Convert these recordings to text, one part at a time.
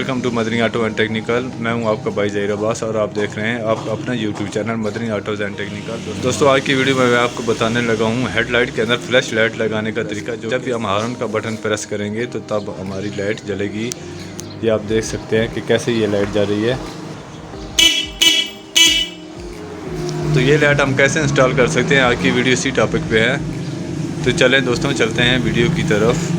Welcome to Madni Auto and Technical. मैं हूं आपका भाई ज़हीर अब्बास और आप देख रहे हैं आप अपना YouTube channel Madni Autos and Technical. दोस्तों आज की वीडियो में मैं आपको बताने लगा हूं हेडलाइट के अंदर फ्लैश लाइट लगाने का तरीका। जो जब भी हम हॉर्न का बटन प्रेस करेंगे तो तब हमारी लाइट जलेगी। ये आप देख सकते हैं कि कैसे ये लाइट जल रही है। तो ये लाइट हम कैसे इंस्टॉल कर सकते हैं, आज की वीडियो इसी टॉपिक पे है। तो चलें दोस्तों, चलते हैं वीडियो की तरफ।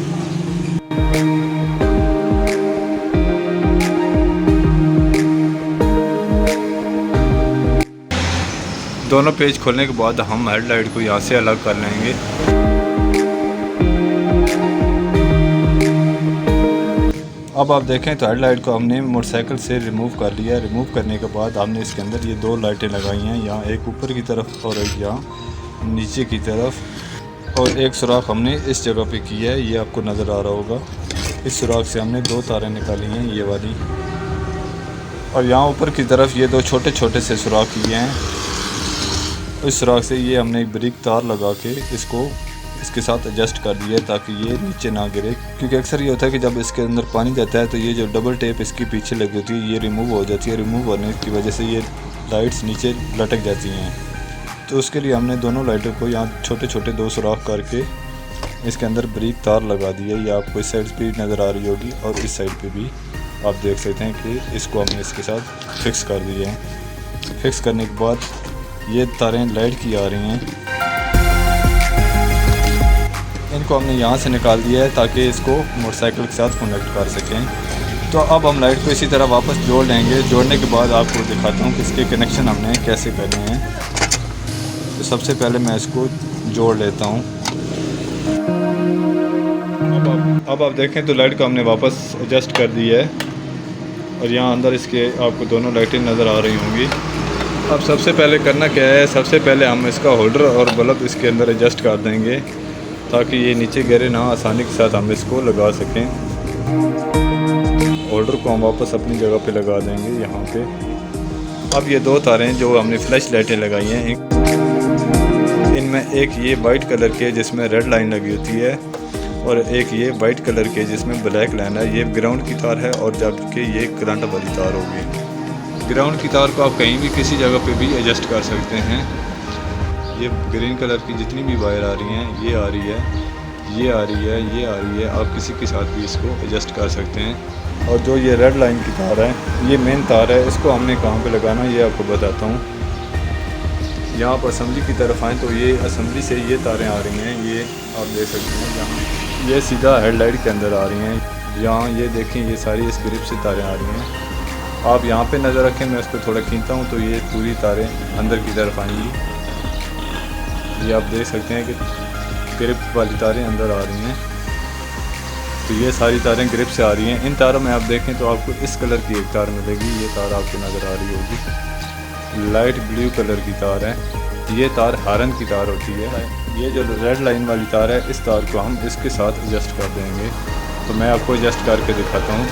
दोनों पेज खोलने के बाद हम हेडलाइट को यहाँ से अलग कर लेंगे। अब आप देखें तो हेडलाइट को हमने मोटरसाइकिल से रिमूव कर लिया। रिमूव करने के बाद हमने इसके अंदर ये दो लाइटें लगाई हैं, यहाँ एक ऊपर की तरफ और एक यहाँ नीचे की तरफ। और एक सुराख हमने इस जगह पे की है, ये आपको नज़र आ रहा होगा। इस सुराख से हमने दो तारें निकाली हैं, ये वाली। और यहाँ ऊपर की तरफ ये दो छोटे छोटे से सुराख किए हैं। इस सुराख से ये हमने एक ब्रिक तार लगा के इसके साथ एडजस्ट कर दिया है ताकि ये नीचे ना गिरे। क्योंकि अक्सर ये होता है कि जब इसके अंदर पानी जाता है तो ये जो डबल टेप इसके पीछे लगी होती है ये रिमूव हो जाती है। रिमूव होने की वजह से ये लाइट्स नीचे लटक जाती हैं। तो उसके लिए हमने दोनों लाइटों को यहाँ छोटे छोटे दो सुराख करके इसके अंदर ब्रिक तार लगा दी है। ये आपको इस साइड पर नज़र आ रही होगी और इस साइड पर भी आप देख सकते हैं कि इसको हमने इसके साथ फिक्स कर दिए हैं। फिक्स करने के बाद ये तारें लाइट की आ रही हैं, इनको हमने यहाँ से निकाल दिया है ताकि इसको मोटरसाइकिल के साथ कनेक्ट कर सकें। तो अब हम लाइट को इसी तरह वापस जोड़ लेंगे। जोड़ने के बाद आपको दिखाता हूँ कि इसके कनेक्शन हमने कैसे करने हैं। तो सबसे पहले मैं इसको जोड़ लेता हूँ। अब आप देखें तो लाइट को हमने वापस एडजस्ट कर दिया है और यहाँ अंदर इसके आपको दोनों लाइटें नज़र आ रही होंगी। अब सबसे पहले करना क्या है, सबसे पहले हम इसका होल्डर और बल्ब इसके अंदर एडजस्ट कर देंगे ताकि ये नीचे गिरे ना, आसानी के साथ हम इसको लगा सकें। होल्डर को हम वापस अपनी जगह पे लगा देंगे यहाँ पे। अब ये दो तारें जो हमने फ्लैश लाइटें लगाई हैं, इनमें एक ये वाइट कलर की है जिसमें रेड लाइन लगी होती है और एक ये वाइट कलर की है जिसमें ब्लैक लाइन है। ये ग्राउंड की तार है और जबकि ये करंट वाली तार होगी। ग्राउंड की तार को आप कहीं भी किसी जगह पे भी एडजस्ट कर सकते हैं। ये ग्रीन कलर की जितनी भी वायर आ रही हैं, ये आ रही है, ये आ रही है, ये आ रही है, आप किसी के साथ भी इसको एडजस्ट कर सकते हैं। और जो ये रेड लाइन की तार है, ये मेन तार है, इसको हमने कहाँ पे लगाना है ये आपको बताता हूँ। यहाँ पर असेंबली की तरफ आएँ तो ये असेंबली से ये तारें आ रही हैं, ये आप देख सकते हैं। यहाँ ये सीधा हेडलाइट के अंदर आ रही हैं। यहाँ ये देखें, ये सारी इस ग्रिप से तारें आ रही हैं। आप यहाँ पे नज़र रखें, मैं इसको थोड़ा खींचता हूँ तो ये पूरी तारें अंदर की तरफ आएंगी। ये आप देख सकते हैं कि ग्रिप वाली तारें अंदर आ रही हैं। तो ये सारी तारें ग्रिप से आ रही हैं। इन तारों में आप देखें तो आपको इस कलर की एक तार मिलेगी, ये तार आपको नज़र आ रही होगी, लाइट ब्लू कलर की तार है। ये तार हारन की तार होती है। ये जो रेड लाइन वाली तार है, इस तार को हम इसके साथ एडजस्ट कर देंगे। तो मैं आपको एडजस्ट करके दिखाता हूँ।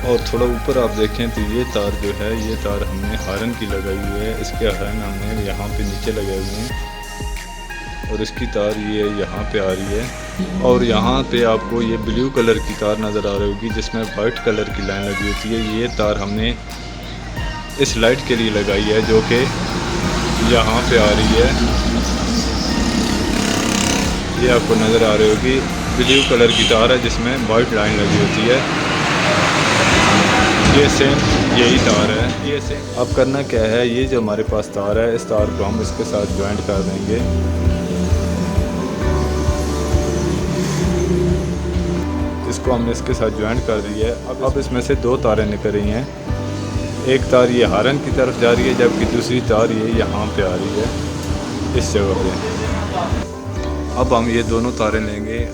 और थोड़ा ऊपर आप देखें तो ये तार जो है, ये तार हमने हारन की लगाई हुई है। इसके हारन हमने यहाँ पे नीचे लगाए हुए हैं और इसकी तार ये यहाँ पे आ रही है। और यहाँ पे आपको ये ब्लू कलर की तार नज़र आ रही होगी जिसमें वाइट कलर की लाइन लगी होती है। ये तार हमने इस लाइट के लिए लगाई है जो कि यहाँ पे आ रही है, ये आपको नज़र आ रही होगी। ब्लू कलर की तार है जिसमें वाइट लाइन लगी होती है। ये सेम यही तार है, ये सेम। अब करना क्या है, ये जो हमारे पास तार है, इस तार को हम इसके साथ ज्वाइंट कर देंगे। इसको हमने इसके साथ ज्वाइंट कर दी है। अब इसमें से दो तारें निकल रही हैं। एक तार ये हारन की तरफ जा रही है जबकि दूसरी तार ये यहाँ पे आ रही है, इस जगह पे। अब हम ये दोनों तारें लेंगे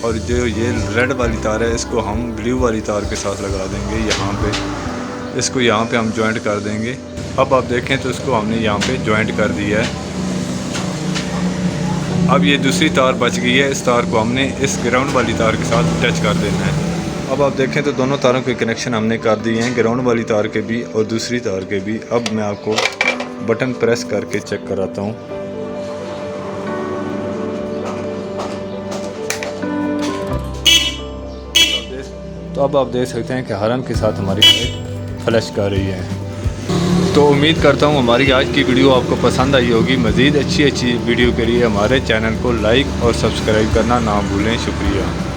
और जो ये रेड वाली तार है इसको हम ब्लू वाली तार के साथ लगा देंगे यहाँ पे। इसको यहाँ पे हम जॉइंट कर देंगे। अब आप देखें तो इसको हमने यहाँ पे जॉइंट कर दिया है। अब ये दूसरी तार बच गई है, इस तार को हमने इस ग्राउंड वाली तार के साथ टच कर देना है। अब आप देखें तो दोनों तारों के कनेक्शन हमने कर दिए हैं, ग्राउंड वाली तार के भी और दूसरी तार के भी। अब मैं आपको बटन प्रेस करके चेक कराता हूँ। तो तो अब आप देख सकते हैं कि हॉर्न के साथ हमारी लाइट फ्लैश कर रही है। तो उम्मीद करता हूँ हमारी आज की वीडियो आपको पसंद आई होगी। मज़ीद अच्छी वीडियो के लिए हमारे चैनल को लाइक और सब्सक्राइब करना ना भूलें। शुक्रिया।